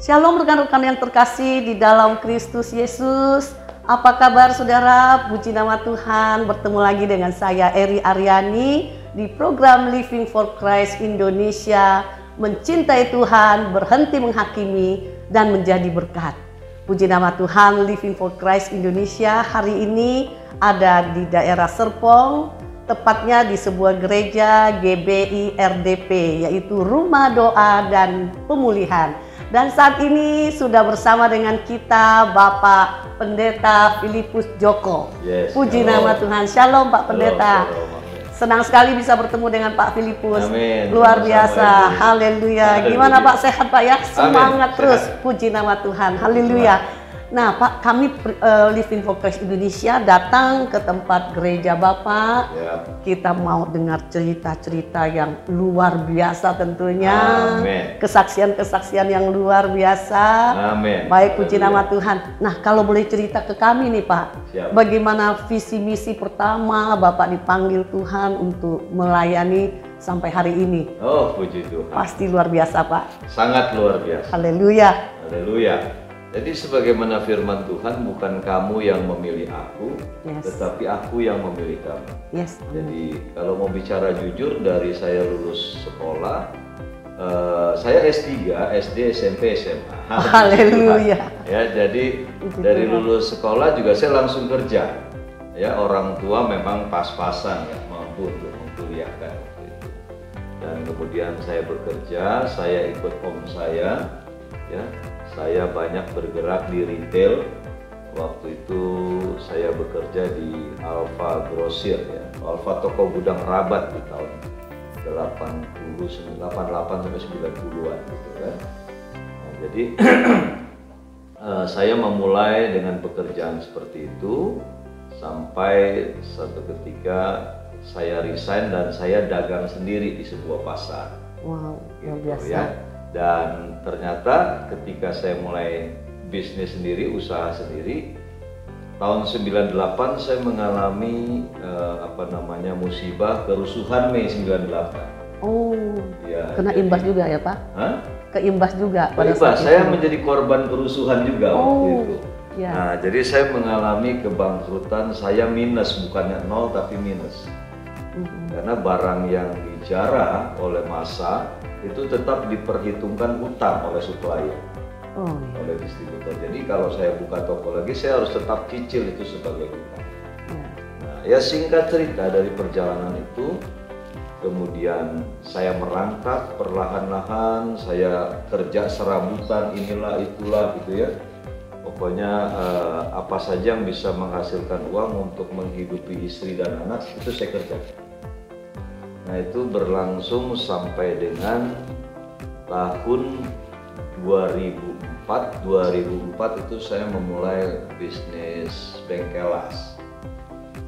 Shalom rekan-rekan yang terkasih di dalam Kristus Yesus. Apa kabar saudara? Puji nama Tuhan, bertemu lagi dengan saya Eri Aryani di program Living for Christ Indonesia. Mencintai Tuhan, berhenti menghakimi, dan menjadi berkat. Puji nama Tuhan, Living for Christ Indonesia hari ini ada di daerah Serpong, tepatnya di sebuah gereja GBI RDP, yaitu Rumah Doa dan Pemulihan. Dan saat ini sudah bersama dengan kita Bapak Pendeta Filipus Joko. Puji nama Tuhan. Shalom Pak Pendeta. Shalom. Senang sekali bisa bertemu dengan Pak Filipus. Amin. Luar biasa. Haleluya. Gimana Pak, sehat Pak ya? Semangat Amin. terus. Sehat. Puji nama Tuhan. Haleluya. Nah Pak, kami Living for Christ Indonesia datang ke tempat gereja Bapak. Kita mau dengar cerita-cerita yang luar biasa tentunya. Amin. Kesaksian-kesaksian yang luar biasa. Amin. Baik, puji nama Tuhan. Nah, kalau boleh cerita ke kami nih Pak, Siap. bagaimana visi misi pertama Bapak dipanggil Tuhan untuk melayani sampai hari ini? Oh, puji Tuhan. Pasti luar biasa Pak. Sangat luar biasa. Haleluya. Haleluya. Jadi sebagaimana firman Tuhan, bukan kamu yang memilih aku, tetapi aku yang memilih kamu. Yes. Jadi kalau mau bicara jujur, dari saya lulus sekolah, saya S3, SD, SMP, SMA. Haleluya. Ya, jadi dari lulus sekolah juga saya langsung kerja. Ya, orang tua memang pas-pasan ya, mampu untuk mengkuliahkan waktu itu. Dan kemudian saya bekerja, saya ikut om saya, ya. Saya banyak bergerak di retail. Waktu itu saya bekerja di Alfa Grosir, ya, Alfa toko gudang Rabat di tahun 88 sampai 90-an gitu kan. Nah, jadi saya memulai dengan pekerjaan seperti itu sampai satu ketika saya resign dan saya dagang sendiri di sebuah pasar. Wow, luar gitu, biasa. ya. Dan ternyata ketika saya mulai bisnis sendiri, usaha sendiri, tahun 98 saya mengalami musibah kerusuhan Mei 98. Oh, Ya, kena imbas juga ya Pak? Hah? Keimbas juga pada Imbas, saat saya itu. menjadi korban kerusuhan juga waktu itu. Ya. Nah, jadi saya mengalami kebangkrutan, saya minus, bukannya nol tapi minus. Karena barang yang dijarah oleh massa itu tetap diperhitungkan utang oleh supplier, oleh distributor. Jadi kalau saya buka toko lagi, saya harus tetap cicil itu sebagai utang. Nah, ya singkat cerita dari perjalanan itu, kemudian saya merangkak perlahan-lahan, saya kerja serabutan, inilah itulah gitu ya. Pokoknya apa saja yang bisa menghasilkan uang untuk menghidupi istri dan anak, itu saya kerjakan. Nah, itu berlangsung sampai dengan tahun 2004. 2004 itu saya memulai bisnis bengkelas.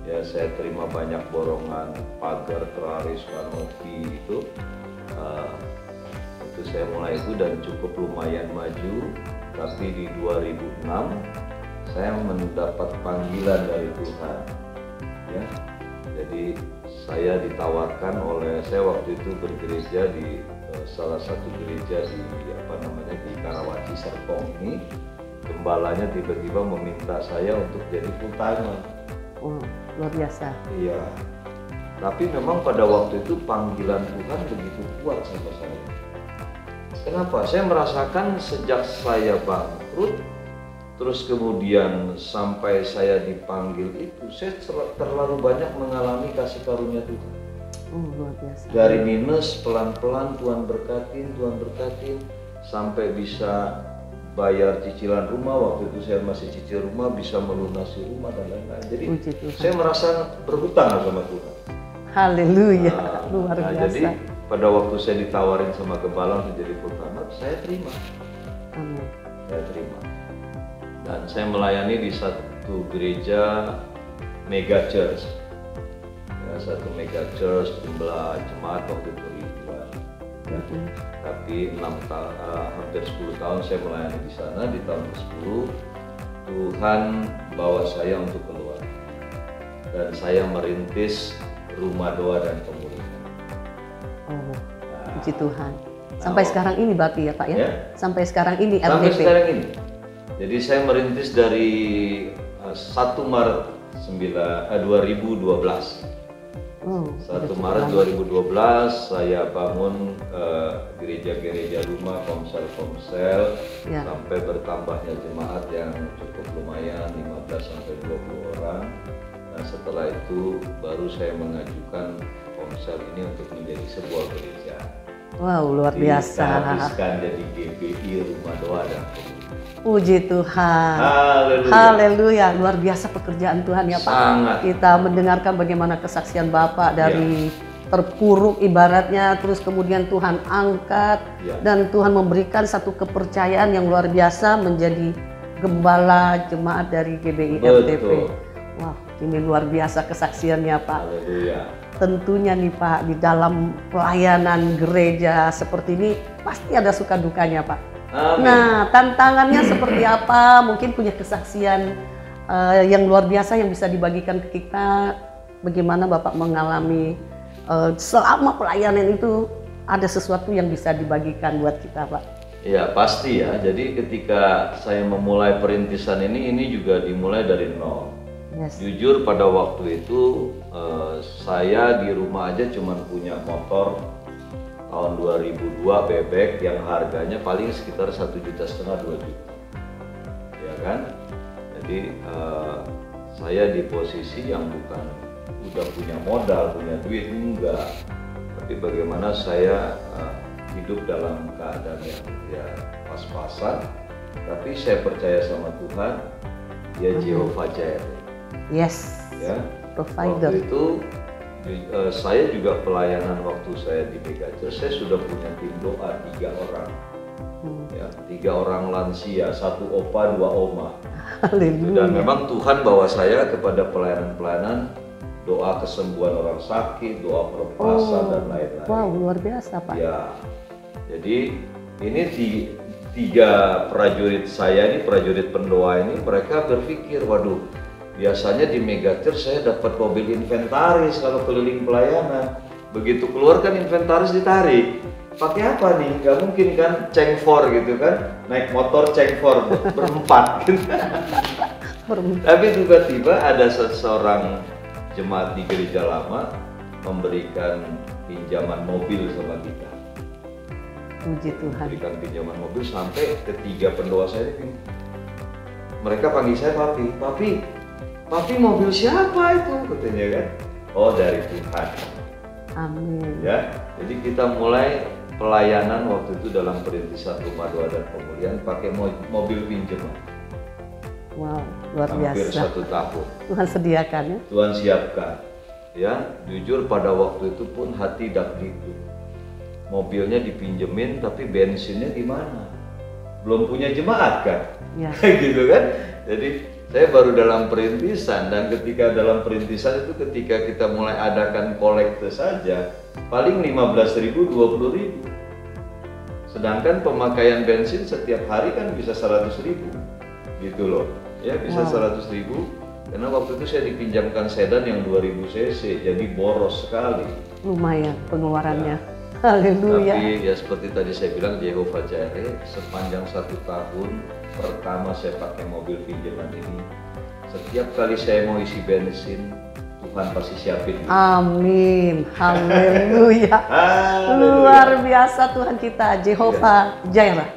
Ya, saya terima banyak borongan pagar, teralis, kanopi itu saya mulai itu dan cukup lumayan maju. Tapi di 2006 saya mendapat panggilan dari Tuhan. Ya, jadi saya ditawarkan oleh, saya waktu itu bergereja di salah satu gereja di di Karawaci Serpong ini. Gembalanya tiba-tiba meminta saya untuk jadi full timer. Oh, luar biasa. Iya. Tapi memang pada waktu itu panggilan Tuhan begitu kuat sama saya. Kenapa? Saya merasakan sejak saya bangkrut, terus kemudian sampai saya dipanggil itu, saya terlalu banyak mengalami kasih karunia Tuhan. Luar biasa. Dari minus pelan-pelan Tuhan berkatin, sampai bisa bayar cicilan rumah. Waktu itu saya masih cicil rumah, bisa melunasi rumah dan lain-lain. Jadi saya merasa berhutang sama Tuhan. Haleluya, luar biasa. Jadi pada waktu saya ditawarin sama gembala untuk jadi full timer, saya terima. Amin. Saya terima. Dan saya melayani di satu gereja mega church. Ya, satu mega church, jumlah jemaat waktu itu ribuan. Ya. Tapi hampir 10 tahun saya melayani di sana. Di tahun ke-10 Tuhan bawa saya untuk keluar. Dan saya merintis Rumah Doa dan Pemulihan. Puji Tuhan. Sampai sekarang ini berarti ya Pak ya? Ya. Sampai sekarang ini Sampai LDP. sekarang ini. Jadi saya merintis dari 1 Maret 2012. 1 Maret 2012 saya bangun gereja-gereja rumah, komsel-komsel, Ya. sampai bertambahnya jemaat yang cukup lumayan 15 sampai 20 orang. Nah, setelah itu baru saya mengajukan komsel ini untuk menjadi sebuah gereja. Wow, luar biasa. Dihabiskan jadi GBI Rumah Doa dan Pemulihan. Puji Tuhan. Haleluya. Haleluya. Luar biasa pekerjaan Tuhan ya Pak. Sangat. Kita mendengarkan bagaimana kesaksian Bapak dari terpuruk ibaratnya, terus kemudian Tuhan angkat Ya. dan Tuhan memberikan satu kepercayaan yang luar biasa menjadi gembala jemaat dari GBI LTP. Betul. Wah, ini luar biasa kesaksiannya Pak. Haleluya. Tentunya nih Pak, di dalam pelayanan gereja seperti ini pasti ada suka dukanya Pak. Amin. Nah, tantangannya seperti apa? Mungkin punya kesaksian yang luar biasa yang bisa dibagikan ke kita. Bagaimana Bapak mengalami selama pelayanan itu ada sesuatu yang bisa dibagikan buat kita Pak? Ya pasti ya, jadi ketika saya memulai perintisan ini juga dimulai dari nol. Yes. Jujur pada waktu itu saya di rumah aja cuma punya motor tahun 2002 bebek yang harganya paling sekitar 1,5 juta 2 juta, ya kan? Jadi saya di posisi yang bukan udah punya modal, punya duit, enggak. Tapi bagaimana saya hidup dalam keadaan yang ya pas-pasan, tapi saya percaya sama Tuhan, dia Jehovah Jireh. Yes. Ya, Provider. waktu itu saya juga pelayanan waktu saya di Mega Church, saya sudah punya tim doa 3 orang. Ya, 3 orang lansia, 1 opa, 2 oma. Haleluya. Dan memang Tuhan bawa saya kepada pelayanan-pelayanan doa kesembuhan orang sakit, doa perpasan dan lain-lain. Wow, luar biasa Pak. Ya, jadi ini 3 prajurit saya ini, prajurit pendoa ini, mereka berpikir, waduh, biasanya di Mega Church saya dapat mobil inventaris kalau keliling pelayanan. Begitu keluar kan inventaris ditarik. Pakai apa nih? Gak mungkin kan cengfor gitu kan? Naik motor cengfor berempat gitu. Tapi tiba-tiba ada seseorang jemaat di gereja lama memberikan pinjaman mobil sama kita. Puji Tuhan. Memberikan pinjaman mobil sampai ketiga pendoa saya ini. Mereka panggil saya Papi mobil siapa itu? Katanya kan. Oh, dari Tuhan. Amin. Ya, jadi kita mulai pelayanan waktu itu dalam perintisan Rumah Doa dan Pemulihan pakai mobil pinjaman. Wow, luar Hampir biasa. 1 tahun. Tuhan sediakan ya. Tuhan siapkan. Ya, jujur pada waktu itu pun hati dak-dikduk. Mobilnya dipinjemin tapi bensinnya di mana? Belum punya jemaat kan? Ya. Gitu kan? Jadi saya baru dalam perintisan, dan ketika dalam perintisan itu ketika kita mulai adakan kolekte saja paling 15.000, 20.000. Sedangkan pemakaian bensin setiap hari kan bisa 100.000 gitu loh. Ya bisa 100.000 karena waktu itu saya dipinjamkan sedan yang 2000 cc, jadi boros sekali. Lumayan pengeluarannya. Haleluya. Tapi ya seperti tadi saya bilang, Jehovah Jireh, sepanjang 1 tahun pertama saya pakai mobil pinjaman ini, setiap kali saya mau isi bensin, Tuhan pasti siapin. Amin. Haleluya. Luar biasa Tuhan kita, Jehovah Jireh.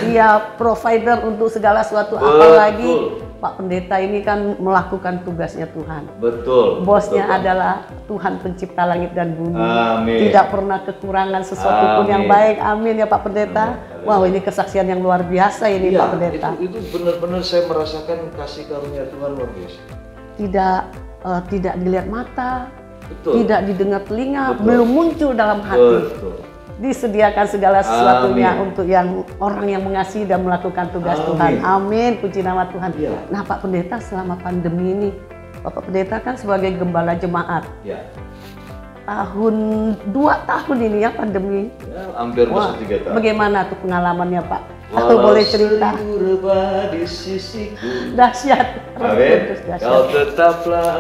Dia provider untuk segala sesuatu. Apalagi Pak Pendeta ini kan melakukan tugasnya Tuhan. Betul. Bosnya betul. adalah Tuhan pencipta langit dan bumi. Amin. Tidak pernah kekurangan sesuatu pun yang baik. Amin ya Pak Pendeta. Amin. Wow, ini kesaksian yang luar biasa ini Iya, Pak Pendeta. itu benar-benar saya merasakan kasih karunia Tuhan luar biasa. Tidak dilihat mata, Betul. tidak didengar telinga, Betul. belum muncul dalam hati. Betul. Disediakan segala sesuatunya Amin. untuk yang orang yang mengasihi dan melakukan tugas Amin. Tuhan. Amin, puji nama Tuhan. Iya. Nah Pak Pendeta, selama pandemi ini, Bapak Pendeta kan sebagai gembala jemaat. Ya. 2 tahun ini ya pandemi. Ya, hampir masuk 3 tahun. Bagaimana tuh pengalamannya Pak? Kalau boleh cerita. Walau seribu rebah di sisiku. Dahsyat. Amin. Kau tetaplah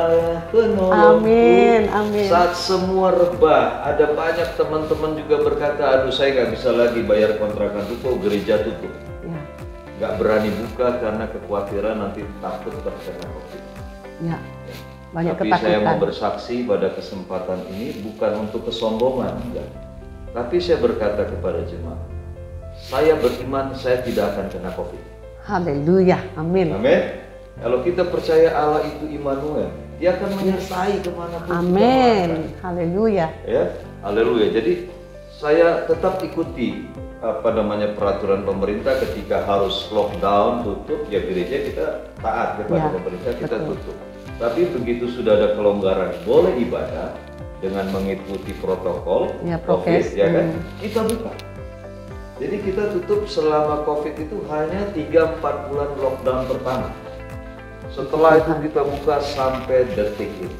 penolongku. Amin, amin. Saat semua rebah, ada banyak teman-teman juga berkata, aduh saya nggak bisa lagi bayar kontrakan tutup, gereja tutup. Ya, Nggak berani buka karena kekhawatiran nanti takut terkena COVID. ya. Banyak Tapi saya mau ketakutan. bersaksi pada kesempatan ini bukan untuk kesombongan, enggak. Tapi saya berkata kepada jemaat, saya beriman saya tidak akan kena COVID. Haleluya, amin. Amin. Kalau kita percaya Allah itu Immanuel, Dia akan menyertai kemanapun. Amin. Haleluya. Ya, haleluya. Jadi saya tetap ikuti peraturan pemerintah ketika harus lockdown tutup, ya gereja kita taat kepada Ya, pemerintah, kita betul. tutup. Tapi begitu sudah ada kelonggaran boleh ibadah dengan mengikuti protokol Ya, COVID, prokes. ya kan? Kita buka. Jadi kita tutup selama COVID itu hanya 3-4 bulan lockdown pertama. Setelah itu kita buka sampai detik ini.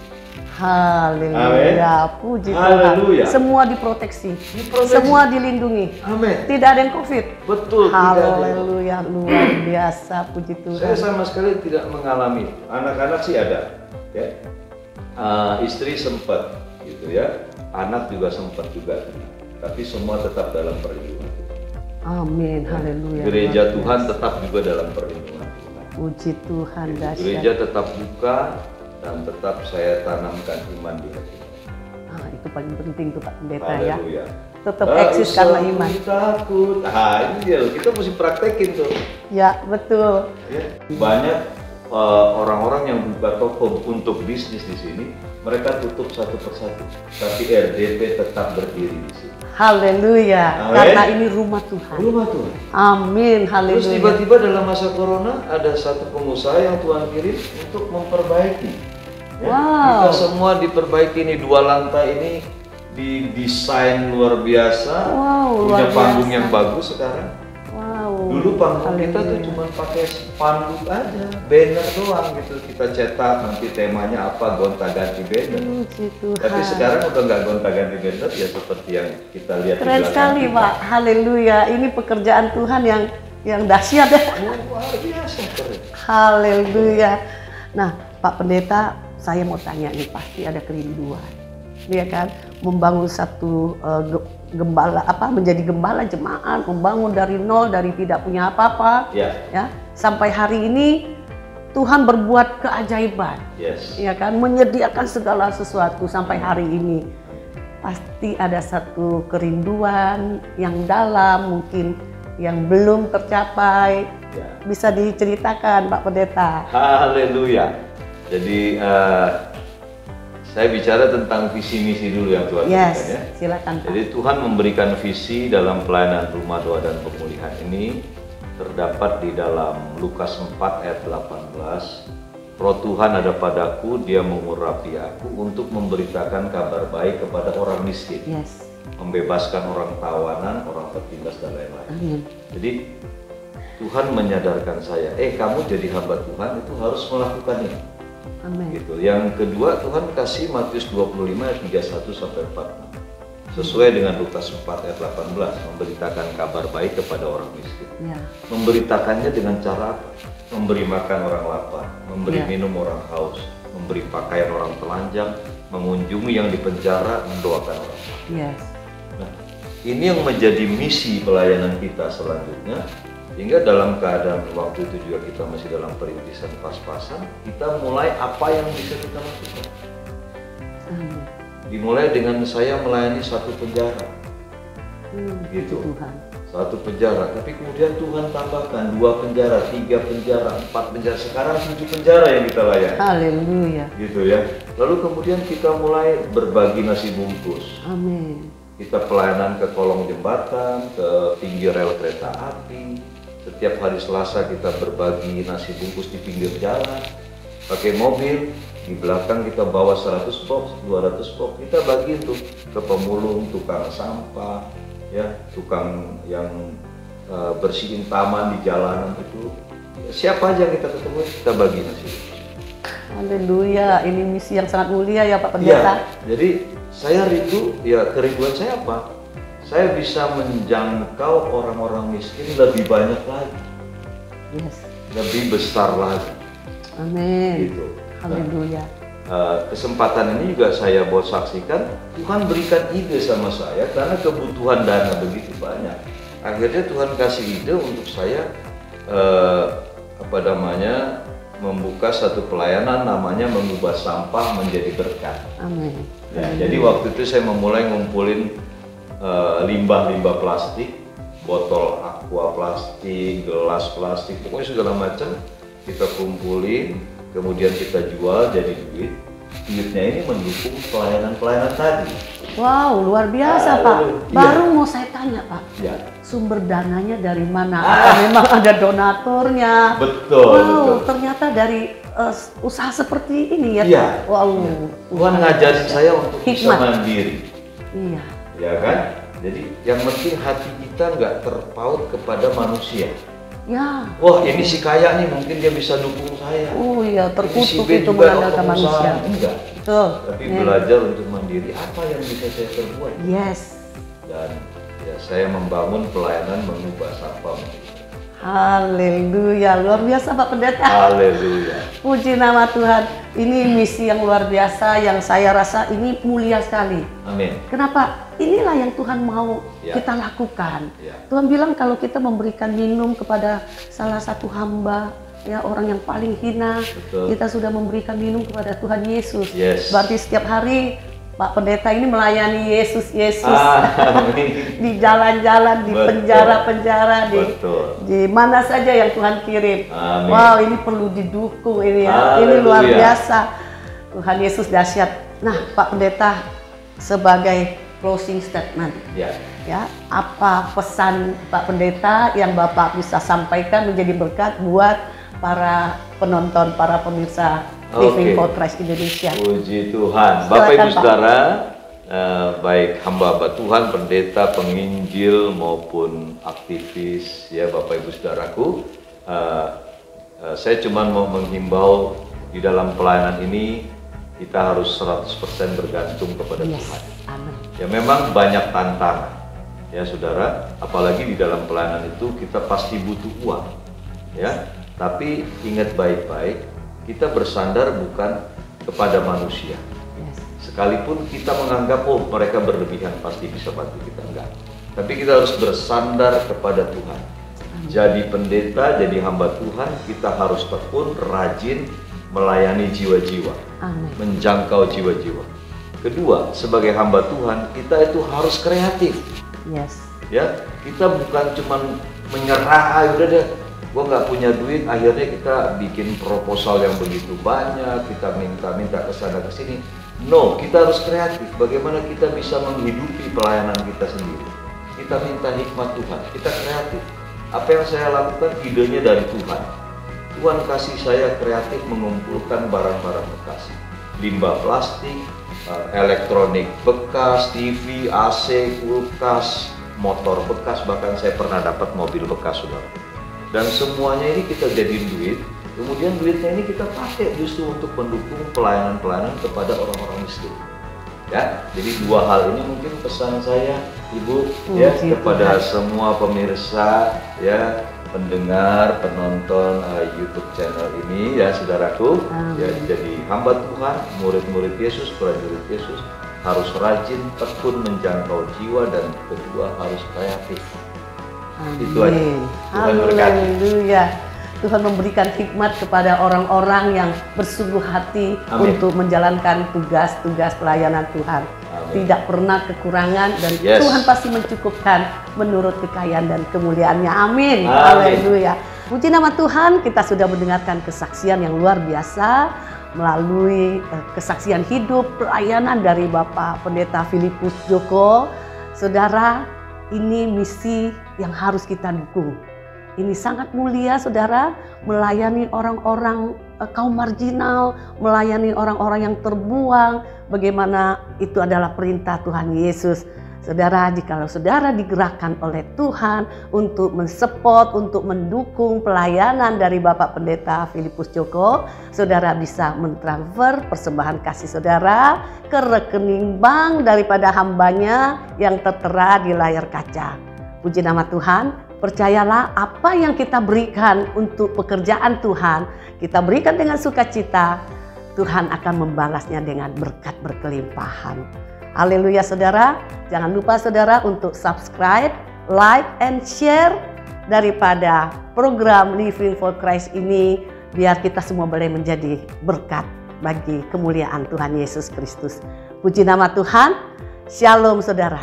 Haleluya, puji Haleluya. Tuhan. Semua diproteksi. Diproteksi. Semua dilindungi. Amin. Tidak ada yang COVID. Betul, tidak ada. Haleluya, luar biasa, puji Saya Tuhan. sama sekali tidak mengalami. Anak-anak sih ada, ya. Istri sempat, gitu ya. Anak juga sempat juga. Tapi semua tetap dalam perlindungan. Amin, haleluya. Gereja luar Tuhan biasa. tetap juga dalam perlindungan Tuhan. Puji Tuhan, dahsyat. Gereja tetap buka dan tetap saya tanamkan iman di hati. Ah, itu paling penting tuh Pak Pendeta ya. Haleluya. Tetap eksis karena iman. Takut. Nah, ini dia loh. Kita mesti praktekin tuh. Ya, betul. Ya. Banyak orang-orang yang buka toko untuk bisnis di sini, mereka tutup satu persatu. Tapi RDP tetap berdiri di sini. Haleluya. Amin. Karena ini rumah Tuhan. Rumah Tuhan. Amin. Terus Haleluya. tiba-tiba dalam masa corona ada satu pengusaha yang Tuhan kirim untuk memperbaiki. Ya, Wow. Kita semua diperbaiki nih, 2 lantai ini didesain luar biasa. Wow, Punya luar panggung biasa. yang bagus sekarang. Wow. Dulu panggung kita tuh Haleluya. cuma pakai spanduk aja, banner doang gitu. Kita cetak nanti temanya apa, gonta-ganti banner. Puji Tuhan. Tapi sekarang udah nggak gonta-ganti banner ya seperti yang kita lihat di Keren belakang sekali kita. Pak. Haleluya. Ini pekerjaan Tuhan yang dahsyat ya. Luar biasa keren. Haleluya. Nah, Pak Pendeta, saya mau tanya nih, pasti ada kerinduan, ya kan? Membangun satu gembala, menjadi gembala jemaat, membangun dari nol, dari tidak punya apa-apa, Ya. sampai hari ini Tuhan berbuat keajaiban, Yes. ya kan? Menyediakan segala sesuatu sampai hari ini. Pasti ada satu kerinduan yang dalam, mungkin yang belum tercapai. Ya. Bisa diceritakan Pak Pendeta? Haleluya. Jadi saya bicara tentang visi misi dulu yang Tuhan Yes, berikan ya. silakan Pak. Jadi Tuhan memberikan visi dalam pelayanan rumah doa dan pemulihan ini terdapat di dalam Lukas 4 ayat 18. Roh Tuhan ada padaku, Dia mengurapi aku untuk memberitakan kabar baik kepada orang miskin, Yes. membebaskan orang tawanan, orang tertindas dan lain-lain. Amin. Jadi Tuhan menyadarkan saya, kamu jadi hamba Tuhan itu harus melakukan ini. Amin. Gitu. Yang kedua, Tuhan kasih Matius 25 ayat 31 sampai 46. Sesuai dengan Lukas 4 ayat 18, memberitakan kabar baik kepada orang miskin. Ya. Memberitakannya dengan cara apa? Memberi makan orang lapar, memberi Ya. minum orang haus, memberi pakaian orang telanjang, mengunjungi yang di penjara, mendoakan orang sakit. Yes. Nah, ini yang menjadi misi pelayanan kita selanjutnya. Sehingga dalam keadaan waktu itu juga kita masih dalam perintisan pas-pasan, kita mulai apa yang bisa kita lakukan. Amin. Dimulai dengan saya melayani satu penjara, gitu. Tuhan. Satu penjara, tapi kemudian Tuhan tambahkan 2 penjara, 3 penjara, 4 penjara, sekarang 7 penjara yang kita layani. Haleluya. Gitu ya. Lalu kemudian kita mulai berbagi nasi bungkus. Amin. Kita pelayanan ke kolong jembatan, ke pinggir rel kereta api. Setiap hari Selasa kita berbagi nasi bungkus di pinggir jalan, pakai mobil, di belakang kita bawa 100 box, 200 box, kita bagi itu ke pemulung, tukang sampah, ya, tukang yang bersihin taman di jalanan itu. Siapa aja yang kita ketemu, kita bagi nasi bungkus. Haleluya. Ini misi yang sangat mulia ya Pak Iya, Pendeta. jadi saya rindu, ya kerinduan saya apa? saya bisa menjangkau orang-orang miskin lebih banyak lagi, lebih besar lagi. Amin. Gitu. Haleluya. Kesempatan ini juga saya mau saksikan, Tuhan berikan ide sama saya karena kebutuhan dana begitu banyak. Akhirnya Tuhan kasih ide untuk saya membuka satu pelayanan namanya mengubah sampah menjadi berkat. Amin. Ya, jadi waktu itu saya memulai ngumpulin limbah-limbah plastik, botol aqua plastik, gelas plastik, pokoknya segala macam kita kumpulin, kemudian kita jual jadi duit. Duitnya ini mendukung pelayanan-pelayanan tadi. Wow, luar biasa Pak. Baru mau saya tanya Pak, sumber dananya dari mana? Apa memang ada donaturnya? Betul. Wow, ternyata dari usaha seperti ini ya? Iya. Wow. Tuhan ngajarin saya untuk bisa mandiri. Iya. Ya kan? Jadi yang penting hati kita nggak terpaut kepada manusia. Ya. Wah, ini si kaya nih, mungkin dia bisa dukung saya. Oh iya, terkutuk si itu mengandalkan manusia. Enggak. Betul. Tapi belajar untuk mandiri, apa yang bisa saya perbuat? Yes. Dan ya saya membangun pelayanan mengubah sampah. Haleluya, luar biasa Pak Pendeta. Haleluya. Puji nama Tuhan. Ini misi yang luar biasa yang saya rasa ini mulia sekali. Amin. Kenapa? Inilah yang Tuhan mau kita lakukan. Tuhan bilang kalau kita memberikan minum kepada salah satu hamba, ya orang yang paling hina, kita sudah memberikan minum kepada Tuhan Yesus. Berarti setiap hari Pak Pendeta ini melayani Yesus di jalan-jalan, di penjara-penjara, di mana saja yang Tuhan kirim. Amin. Wow, ini perlu didukung ini ya. Ini luar biasa. Tuhan Yesus dahsyat. Nah, Pak Pendeta sebagai closing statement, ya apa pesan Pak Pendeta yang Bapak bisa sampaikan menjadi berkat buat para penonton, para pemirsa Living for Christ Indonesia. Puji Tuhan. Bapak Ibu Saudara, baik hamba Tuhan, pendeta, penginjil maupun aktivis, ya Bapak Ibu Saudaraku, saya cuma mau menghimbau di dalam pelayanan ini kita harus 100% bergantung kepada Tuhan. Amin. Ya memang banyak tantangan, ya Saudara, apalagi di dalam pelayanan itu kita pasti butuh uang, ya. Tapi ingat baik-baik, kita bersandar bukan kepada manusia. Sekalipun kita menganggap, oh mereka berlebihan pasti bisa bantu kita, enggak. Tapi kita harus bersandar kepada Tuhan. Jadi pendeta, jadi hamba Tuhan, kita harus tekun, rajin melayani jiwa-jiwa, menjangkau jiwa-jiwa. Kedua, sebagai hamba Tuhan, kita itu harus kreatif. Ya, kita bukan cuma menyerah, udah deh, gue nggak punya duit, akhirnya kita bikin proposal yang begitu banyak, kita minta ke sana ke sini. No, kita harus kreatif. Bagaimana kita bisa menghidupi pelayanan kita sendiri? Kita minta hikmat Tuhan, kita kreatif. Apa yang saya lakukan idenya dari Tuhan. Tuhan kasih saya kreatif mengumpulkan barang-barang bekas, limbah plastik, elektronik bekas, TV, AC, kulkas, motor bekas, bahkan saya pernah dapat mobil bekas, Saudara. Dan semuanya ini kita jadiin duit, kemudian duitnya ini kita pakai justru untuk mendukung pelayanan-pelayanan kepada orang-orang miskin. Ya, jadi dua hal ini mungkin pesan saya, Ibu, ya, kepada semua pemirsa, ya, pendengar, penonton YouTube channel ini, ya, saudaraku, ya, jadi hamba Tuhan, murid-murid Yesus, prajurit Yesus, harus rajin, tekun menjangkau jiwa, dan kedua harus kreatif. Itu aja. Haleluya. Tuhan memberikan hikmat kepada orang-orang yang bersungguh hati untuk menjalankan tugas-tugas pelayanan Tuhan. Tidak pernah kekurangan dan Tuhan pasti mencukupkan menurut kekayaan dan kemuliaannya. Amin. Haleluya. Puji nama Tuhan, kita sudah mendengarkan kesaksian yang luar biasa melalui kesaksian hidup pelayanan dari Bapak Pendeta Filipus Joko. Saudara, ini misi yang harus kita dukung. Ini sangat mulia, saudara, melayani orang-orang kaum marginal, melayani orang-orang yang terbuang. Bagaimana itu adalah perintah Tuhan Yesus. Saudara, jikalau saudara digerakkan oleh Tuhan untuk mensupport, untuk mendukung pelayanan dari Bapak Pendeta Filipus Joko, saudara bisa mentransfer persembahan kasih saudara ke rekening bank daripada hambanya yang tertera di layar kaca. Puji nama Tuhan, percayalah apa yang kita berikan untuk pekerjaan Tuhan, kita berikan dengan sukacita, Tuhan akan membalasnya dengan berkat berkelimpahan. Haleluya saudara, jangan lupa saudara untuk subscribe, like, and share daripada program Living for Christ ini, biar kita semua boleh menjadi berkat bagi kemuliaan Tuhan Yesus Kristus. Puji nama Tuhan, shalom saudara.